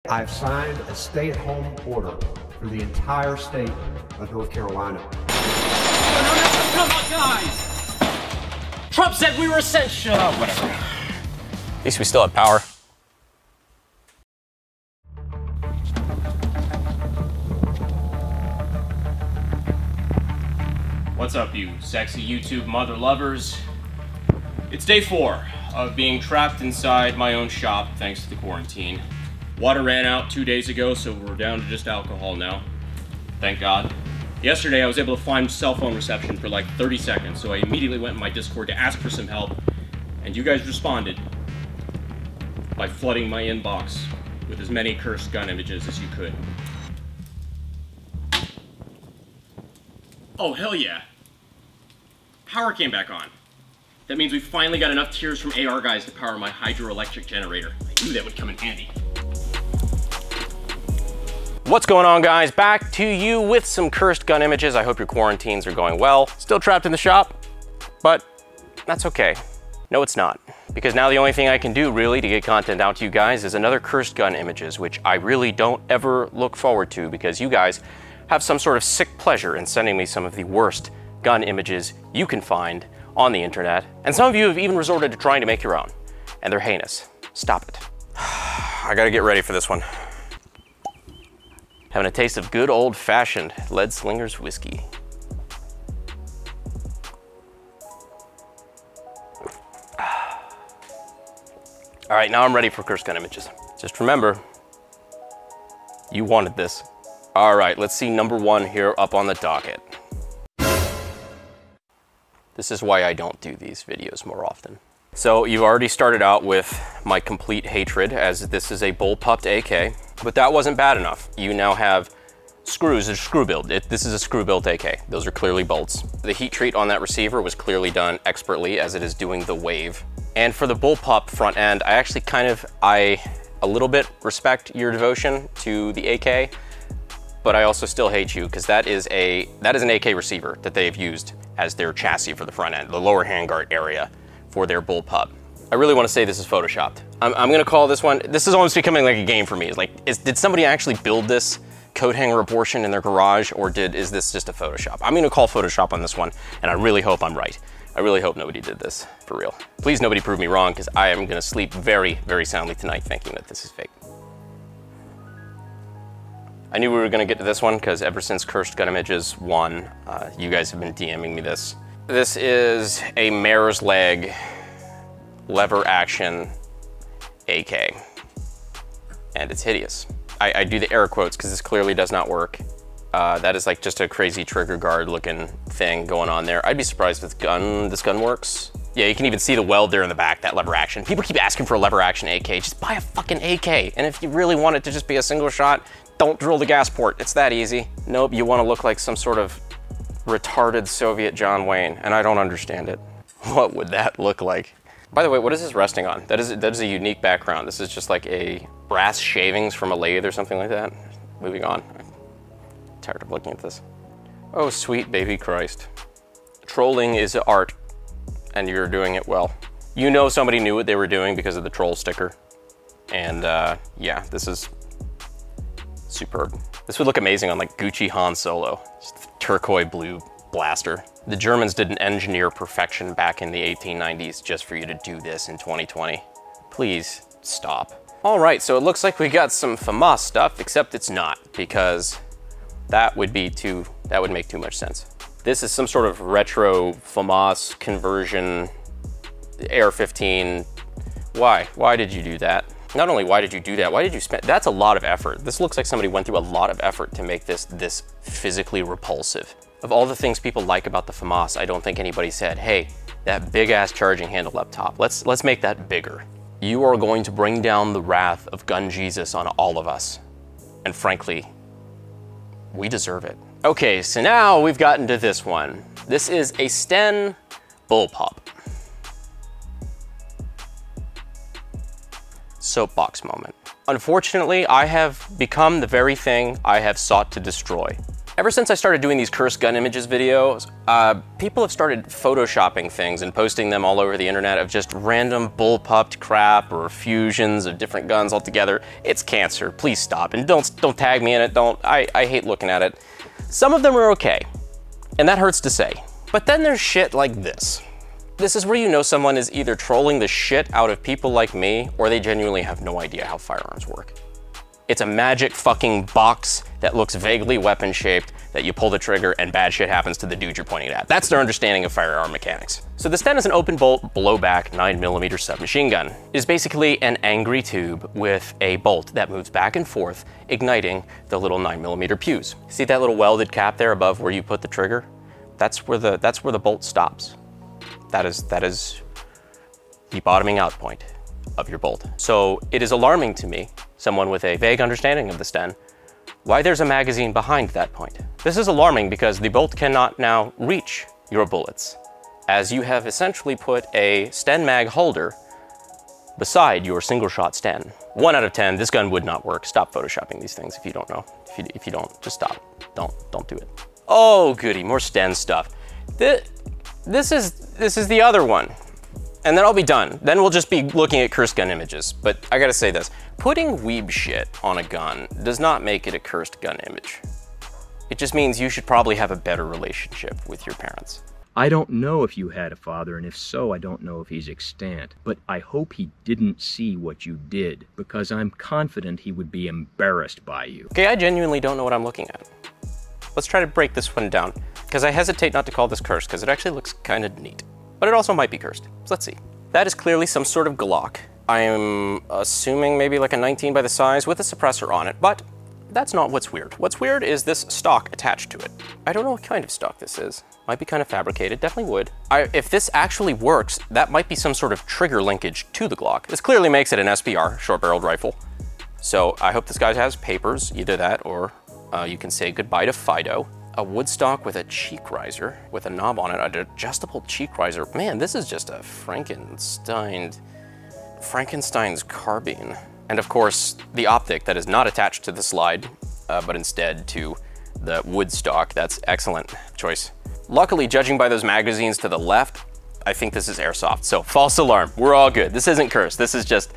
I've signed a stay-at-home order for the entire state of North Carolina. No, come on, guys! Trump said we were essential. Oh, whatever. At least we still have power. What's up, you sexy YouTube mother lovers? It's day 4 of being trapped inside my own shop thanks to the quarantine. Water ran out 2 days ago, so we're down to just alcohol now. Thank God. Yesterday, I was able to find cell phone reception for like 30 seconds, so I immediately went in my Discord to ask for some help, and you guys responded by flooding my inbox with as many cursed gun images as you could. Oh, hell yeah. Power came back on. That means we finally got enough tears from AR guys to power my hydroelectric generator. I knew that would come in handy. What's going on, guys? Back to you with some cursed gun images. I hope your quarantines are going well. Still trapped in the shop, but that's okay. No, it's not. Because now the only thing I can do really to get content out to you guys is another cursed gun images, which I really don't ever look forward to because you guys have some sort of sick pleasure in sending me some of the worst gun images you can find on the internet. And some of you have even resorted to trying to make your own. And they're heinous. Stop it. I gotta get ready for this one. Having a taste of good old-fashioned Lead Slingers whiskey. All right, now I'm ready for cursed gun images. Just remember, you wanted this. All right, let's see number 1 here up on the docket. This is why I don't do these videos more often. So you've already started out with my complete hatred, as this is a bullpupped AK, but that wasn't bad enough. You now have screws, a screw build. This is a screw built AK. Those are clearly bolts. The heat treat on that receiver was clearly done expertly, as it is doing the wave. And for the bullpup front end, I actually a little bit respect your devotion to the AK, but I also still hate you, because that is an AK receiver that they've used as their chassis for the front end, the lower handguard area for their bullpup. I really want to say this is photoshopped. I'm gonna call this one, this is almost becoming like a game for me. It's like, did somebody actually build this coat hanger abortion in their garage, or is this just a Photoshop? I'm gonna call Photoshop on this one, and I really hope I'm right. I really hope nobody did this, for real. Please nobody prove me wrong, because I am gonna sleep very, very soundly tonight thinking that this is fake. I knew we were gonna get to this one, because ever since Cursed Gun Images 1, you guys have been DMing me this. This is a mare's leg lever action AK, and it's hideous. I do the air quotes because this clearly does not work. That is like just a crazy trigger guard looking thing going on there. I'd be surprised if this gun works. Yeah, you can even see the weld there in the back, that lever action. People keep asking for a lever action AK. Just buy a fucking AK. And if you really want it to just be a single shot, don't drill the gas port. It's that easy. Nope, you want to look like some sort of retarded Soviet John Wayne, and I don't understand it. What would that look like? By the way, what is this resting on? That is a unique background. This is just like a brass shavings from a lathe or something like that. Moving on. I'm tired of looking at this. Oh, sweet baby Christ. Trolling is art, and you're doing it well. You know somebody knew what they were doing because of the troll sticker. And yeah, this is superb. This would look amazing on like Gucci Han Solo. Just turquoise blue blaster. The Germans didn't engineer perfection back in the 1890s just for you to do this in 2020. Please stop. All right, so it looks like we got some FAMAS stuff, except it's not, because that would make too much sense. This is some sort of retro FAMAS conversion AR-15. Why? Why did you do that? Not only why did you do that, why did you spend, that's a lot of effort. This looks like somebody went through a lot of effort to make this physically repulsive. Of all the things people like about the FAMAS, I don't think anybody said, hey, that big ass charging handle up top, let's make that bigger. You are going to bring down the wrath of Gun Jesus on all of us. And frankly, we deserve it. Okay, so now we've gotten to this one. This is a Sten bullpup. Soapbox moment. Unfortunately, I have become the very thing I have sought to destroy. Ever since I started doing these cursed gun images videos, people have started photoshopping things and posting them all over the internet of just random bullpupped crap or fusions of different guns altogether. It's cancer, please stop, and don't tag me in it, I hate looking at it. Some of them are okay, and that hurts to say. But then there's shit like this. This is where you know someone is either trolling the shit out of people like me, or they genuinely have no idea how firearms work. It's a magic fucking box that looks vaguely weapon-shaped that you pull the trigger and bad shit happens to the dude you're pointing at. That's their understanding of firearm mechanics. So the Sten is an open bolt, blowback 9mm submachine gun. It is basically an angry tube with a bolt that moves back and forth, igniting the little 9mm pews. See that little welded cap there above where you put the trigger? That's where the bolt stops. That is the bottoming out point of your bolt. So it is alarming to me, someone with a vague understanding of the Sten, why there's a magazine behind that point. This is alarming because the bolt cannot now reach your bullets, as you have essentially put a Sten mag holder beside your single shot Sten. 1 out of 10, this gun would not work. Stop photoshopping these things if you don't know. If you don't, just stop. Don't do it. Oh goody, more Sten stuff. This is the other one. And then I'll be done. Then we'll just be looking at cursed gun images. But I gotta say this, putting weeb shit on a gun does not make it a cursed gun image. It just means you should probably have a better relationship with your parents. I don't know if you had a father, and if so, I don't know if he's extant. But I hope he didn't see what you did, because I'm confident he would be embarrassed by you. Okay, I genuinely don't know what I'm looking at. Let's try to break this one down, because I hesitate not to call this cursed, because it actually looks kind of neat. But it also might be cursed. So let's see. That is clearly some sort of Glock. I'm assuming maybe like a 19 by the size with a suppressor on it, but that's not what's weird. What's weird is this stock attached to it. I don't know what kind of stock this is. Might be kind of fabricated, definitely would. If this actually works, that might be some sort of trigger linkage to the Glock. This clearly makes it an SBR, short-barreled rifle. So I hope this guy has papers, either that or you can say goodbye to Fido. A wood stock with a cheek riser, with a knob on it, an adjustable cheek riser. Man, this is just a Frankenstein's carbine. And of course, the optic that is not attached to the slide, but instead to the wood stock. That's excellent choice. Luckily, judging by those magazines to the left, I think this is airsoft. So false alarm, we're all good. This isn't cursed, this is just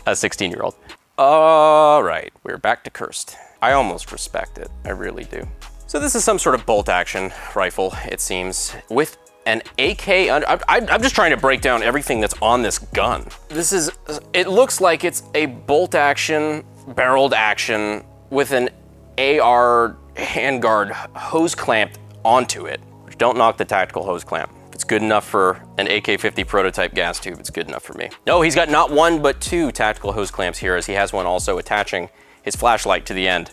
a 16-year-old. All right, we're back to cursed. I almost respect it, I really do. So this is some sort of bolt action rifle, it seems, with an AK. I'm just trying to break down everything that's on this gun. It looks like it's a bolt action, barreled action with an AR handguard hose clamped onto it. Don't knock the tactical hose clamp. If it's good enough for an AK-50 prototype gas tube, it's good enough for me. No, he's got not 1, but 2 tactical hose clamps here, as he has one also attaching his flashlight to the end.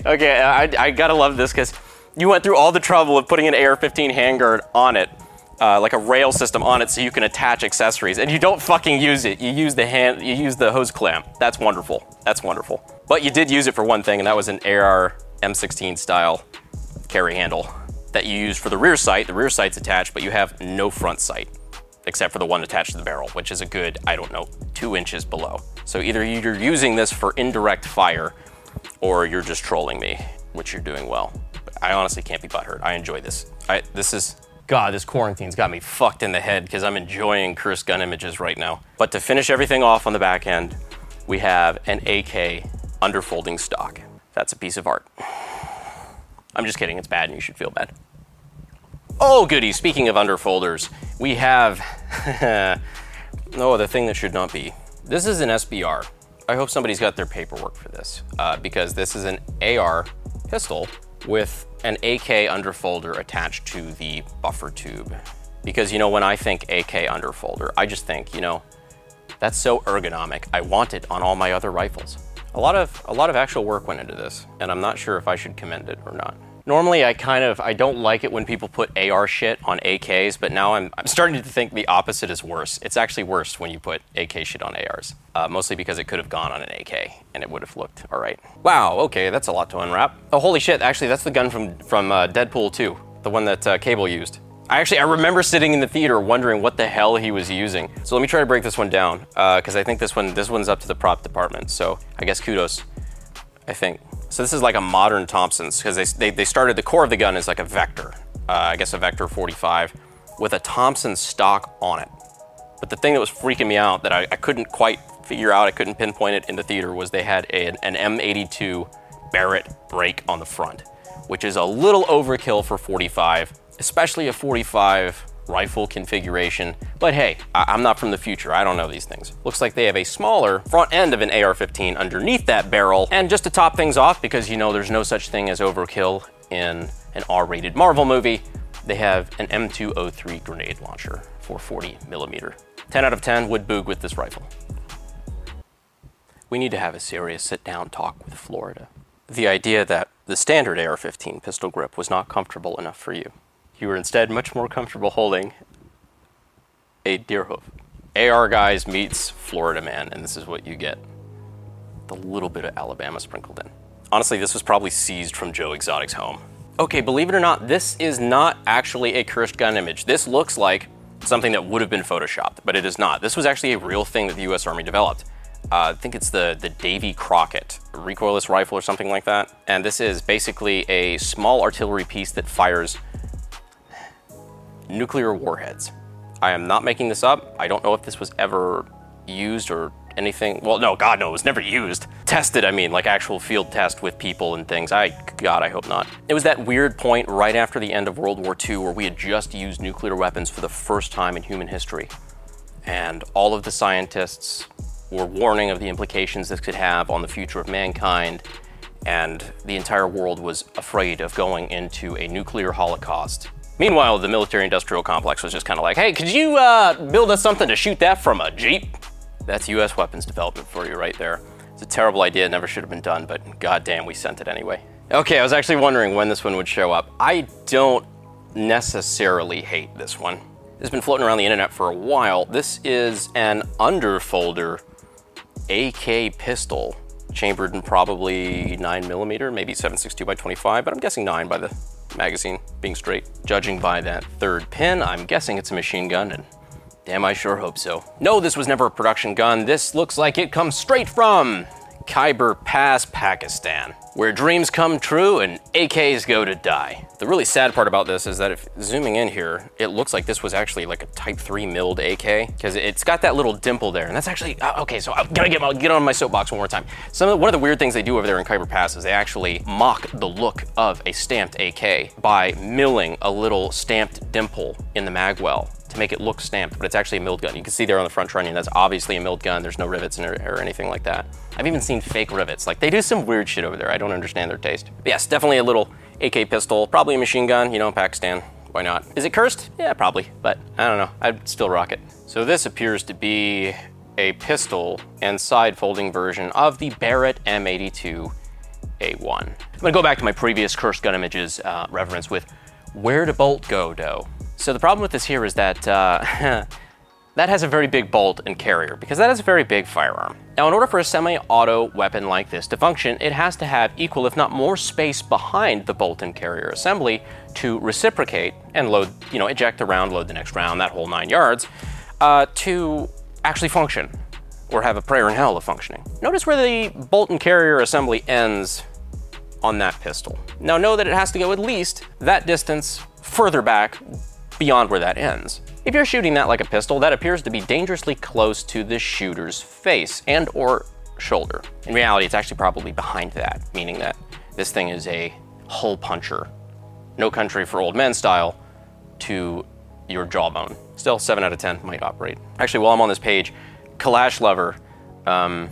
Okay, I gotta love this because you went through all the trouble of putting an AR-15 handguard on it, like a rail system on it so you can attach accessories, and you don't fucking use it. You use the hose clamp. That's wonderful. That's wonderful. But you did use it for one thing, and that was an AR M16 style carry handle that you use for the rear sight. The rear sight's attached, but you have no front sight, except for the one attached to the barrel, which is a good, I don't know, 2 inches below. So either you're using this for indirect fire, or you're just trolling me, which you're doing well. But I honestly can't be butthurt. I enjoy this. God, this quarantine's got me fucked in the head because I'm enjoying cursed gun images right now. But to finish everything off on the back end, we have an AK underfolding stock. That's a piece of art. I'm just kidding, it's bad and you should feel bad. Oh goody, speaking of underfolders, we have, the thing that should not be. This is an SBR. I hope somebody's got their paperwork for this, because this is an AR pistol with an AK underfolder attached to the buffer tube. Because, you know, when I think AK underfolder, I just think, you know, that's so ergonomic. I want it on all my other rifles. A lot of actual work went into this, and I'm not sure if I should commend it or not. Normally, I don't like it when people put AR shit on AKs, but now I'm starting to think the opposite is worse. It's actually worse when you put AK shit on ARs, mostly because it could have gone on an AK and it would have looked all right. Wow, okay, that's a lot to unwrap. Oh, holy shit, actually, that's the gun from Deadpool 2, the one that Cable used. I remember sitting in the theater wondering what the hell he was using. So let me try to break this one down, because I think this one's up to the prop department, so I guess kudos, I think. So this is like a modern Thompson's, because they started, the core of the gun is like a Vector, I guess a Vector 45, with a Thompson stock on it. But the thing that was freaking me out that I couldn't quite figure out, I couldn't pinpoint it in the theater, was they had an M82 Barrett brake on the front, which is a little overkill for 45, especially a 45 rifle configuration. But hey, I'm not from the future, I don't know these things. Looks like they have a smaller front end of an AR-15 underneath that barrel. And just to top things off, because you know there's no such thing as overkill in an R-rated Marvel movie, they have an M203 grenade launcher for 40mm. 10 out of 10 would boog with this rifle. We need to have a serious sit-down talk with Florida. The idea that the standard AR-15 pistol grip was not comfortable enough for you. You were instead much more comfortable holding a deer hoof. AR guys meets Florida man, and this is what you get. The little bit of Alabama sprinkled in. Honestly, this was probably seized from Joe Exotic's home. Okay, believe it or not, this is not actually a cursed gun image. This looks like something that would have been photoshopped, but it is not. This was actually a real thing that the US Army developed. I think it's the Davy Crockett recoilless rifle or something like that. And this is basically a small artillery piece that fires nuclear warheads. I am not making this up. I don't know if this was ever used or anything. Well, no, God, no, it was never used. Tested, I mean, like actual field test with people and things. God, I hope not. It was that weird point right after the end of World War II where we had just used nuclear weapons for the first time in human history. And all of the scientists were warning of the implications this could have on the future of mankind. And the entire world was afraid of going into a nuclear holocaust. Meanwhile, the military-industrial complex was just kind of like, hey, could you build us something to shoot that from a Jeep? That's US weapons development for you right there. It's a terrible idea, it never should have been done, but goddamn, we sent it anyway. Okay, I was actually wondering when this one would show up. I don't necessarily hate this one. It's been floating around the internet for a while. This is an underfolder AK pistol, chambered in probably 9mm, maybe 7.62 by 25, but I'm guessing 9 by the magazine being straight. Judging by that third pin, I'm guessing it's a machine gun, and damn, I sure hope so. No, this was never a production gun. This looks like it comes straight from Khyber Pass, Pakistan, where dreams come true and AKs go to die. The really sad part about this is that if zooming in here, it looks like this was actually like a Type 3 milled AK, because it's got that little dimple there, and that's actually, okay, so I'm gonna get on my soapbox one more time. One of the weird things they do over there in Khyber Pass is they actually mock the look of a stamped AK by milling a little stamped dimple in the magwell to make it look stamped, but it's actually a milled gun. You can see there on the front trunnion, that's obviously a milled gun. There's no rivets in it or anything like that. I've even seen fake rivets. Like, they do some weird shit over there. I don't understand their taste. But yes, definitely a little AK pistol, probably a machine gun, you know, Pakistan, why not? Is it cursed? Yeah, probably, but I don't know, I'd still rock it. So this appears to be a pistol and side folding version of the Barrett M82 A1. I'm gonna go back to my previous cursed gun images reference with where to bolt go, doe. So the problem with this here is that that has a very big bolt and carrier, because that is a very big firearm. Now, in order for a semi-auto weapon like this to function, it has to have equal, if not more, space behind the bolt and carrier assembly to reciprocate and load, you know, eject the round, load the next round, that whole 9 yards, to actually function, or have a prayer in hell of functioning. Notice where the bolt and carrier assembly ends on that pistol. Now, know that it has to go at least that distance further back beyond where that ends. If you're shooting that like a pistol, that appears to be dangerously close to the shooter's face and or shoulder. In reality, it's actually probably behind that, meaning that this thing is a hole puncher. No Country for Old Men style to your jawbone. Still, 7 out of 10 might operate. Actually, while I'm on this page, Kalash Lover, God,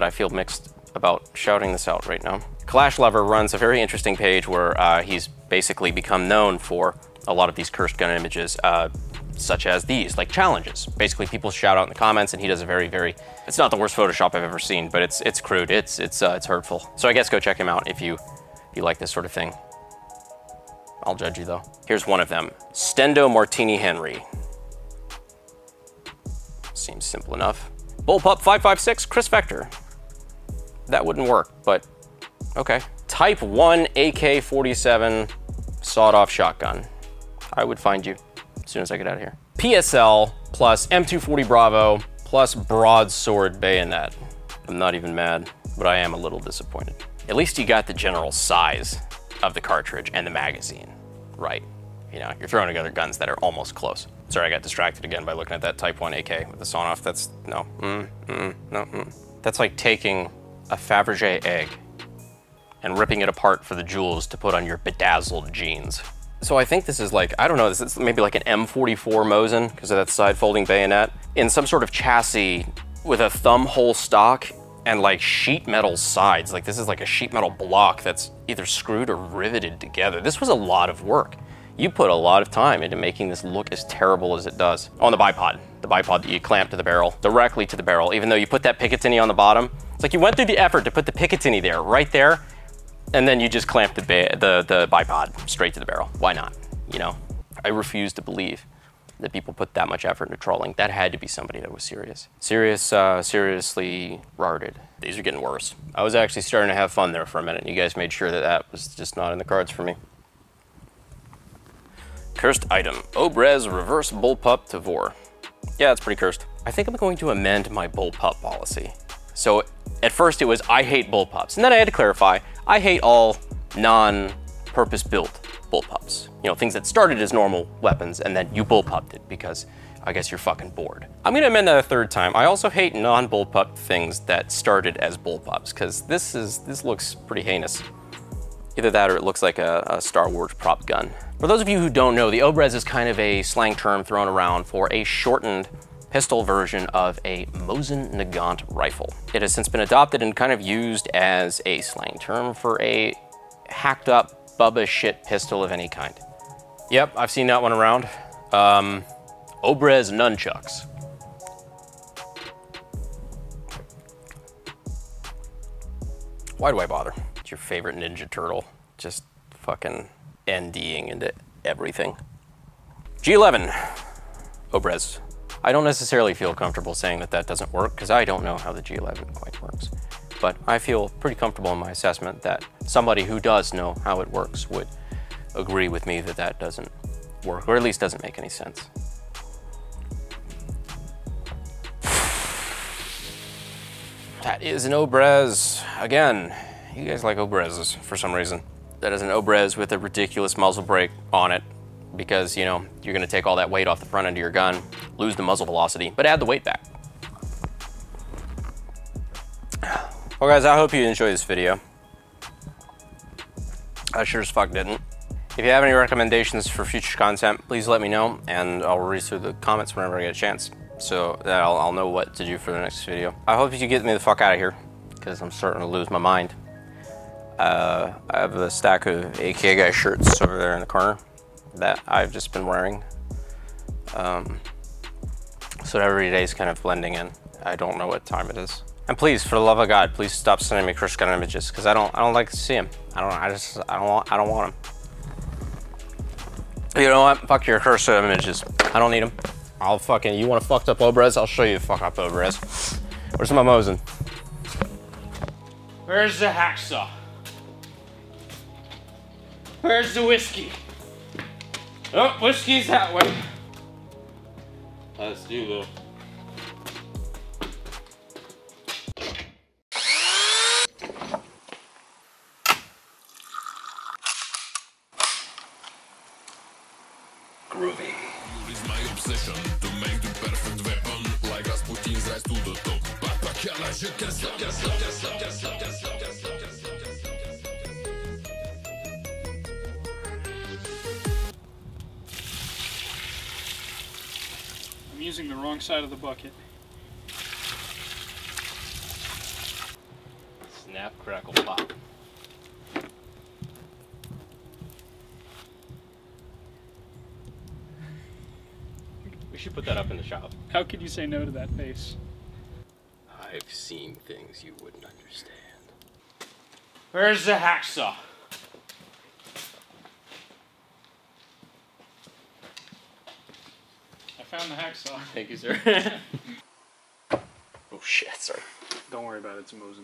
I feel mixed about shouting this out right now. Kalash Lover runs a very interesting page where he's basically become known for a lot of these cursed gun images, such as these, like challenges. Basically, people shout out in the comments, and he does a very, it's not the worst Photoshop I've ever seen, but it's crude, it's hurtful. So I guess go check him out if you like this sort of thing. I'll judge you though. Here's one of them, Stendo Martini Henry. Seems simple enough. Bullpup 556 Chris Vector. That wouldn't work, but okay. Type 1 AK-47 sawed-off shotgun. I would find you as soon as I get out of here. PSL plus M240 Bravo plus broadsword bayonet. I'm not even mad. but I am a little disappointed. At least you got the general size of the cartridge and the magazine right. You know, you're throwing together guns that are almost close. Sorry, I got distracted again by looking at that Type 1 AK with the sawn off. That's, no, That's like taking a Fabergé egg and ripping it apart for the jewels to put on your bedazzled jeans. So I think this is like, I don't know, this is maybe like an M44 Mosin because of that side folding bayonet in some sort of chassis with a thumb hole stock and like sheet metal sides. Like this is like a sheet metal block that's either screwed or riveted together. This was a lot of work. You put a lot of time into making this look as terrible as it does. Oh, and the bipod that you clamp to the barrel, directly to the barrel, even though you put that Picatinny on the bottom. It's like you went through the effort to put the Picatinny there, right there, and then you just clamp the bipod straight to the barrel. Why not? You know, I refuse to believe that people put that much effort into trolling. That had to be somebody that was serious. Seriously retarded. These are getting worse. I was actually starting to have fun there for a minute, and you guys made sure that that was just not in the cards for me. Cursed item, Obrez reverse bullpup Tavor. Yeah, it's pretty cursed. I think I'm going to amend my bullpup policy. So at first it was, I hate bullpups. And then I had to clarify, I hate all non-purpose built bullpups. You know, things that started as normal weapons and then you bullpupped it because I guess you're fucking bored. I'm gonna amend that a third time. I also hate non-bullpup things that started as bullpups because this looks pretty heinous. Either that or it looks like a Star Wars prop gun. For those of you who don't know, the Obrez is kind of a slang term thrown around for a shortened pistol version of a Mosin Nagant rifle. It has since been adopted and kind of used as a slang term for a hacked up Bubba shit pistol of any kind. Yep, I've seen that one around. Obrez nunchucks. Why do I bother? It's your favorite Ninja Turtle. Just fucking NDing into everything. G11, Obrez. I don't necessarily feel comfortable saying that that doesn't work because I don't know how the G11 quite works. But I feel pretty comfortable in my assessment that somebody who does know how it works would agree with me that that doesn't work, or at least doesn't make any sense. That is an Obrez. Again, you guys like Obrezes for some reason. That is an Obrez with a ridiculous muzzle brake on it because, you know, you're gonna take all that weight off the front end of your gun, lose the muzzle velocity, but add the weight back. Well guys, I hope you enjoyed this video. I sure as fuck didn't. If you have any recommendations for future content, please let me know and I'll read through the comments whenever I get a chance so that I'll know what to do for the next video. I hope you get me the fuck out of here because I'm starting to lose my mind. I have a stack of AK guy shirts over there in the corner that I've just been wearing. So every day is kind of blending in. I don't know what time it is. And please, for the love of God, please stop sending me cursed gun images because I don't like to see them. I don't want them. You know what? Fuck your cursed images. I don't need them. I'll fucking, you want a fucked up Obrez? I'll show you a fuck up Obrez. Where's my Mosin? Where's the hacksaw? Where's the whiskey? Oh, whiskey's that way. Let's do though. Groovy. My obsession to make the perfect weapon, like Rasputin's rise to the top. I'm using the wrong side of the bucket. Snap, crackle, pop. We should put that up in the shop. How could you say no to that face? I've seen things you wouldn't understand. Where's the hacksaw? I found the hacksaw. Thank you, sir. Oh shit, sorry. Don't worry about it, it's a Mosin.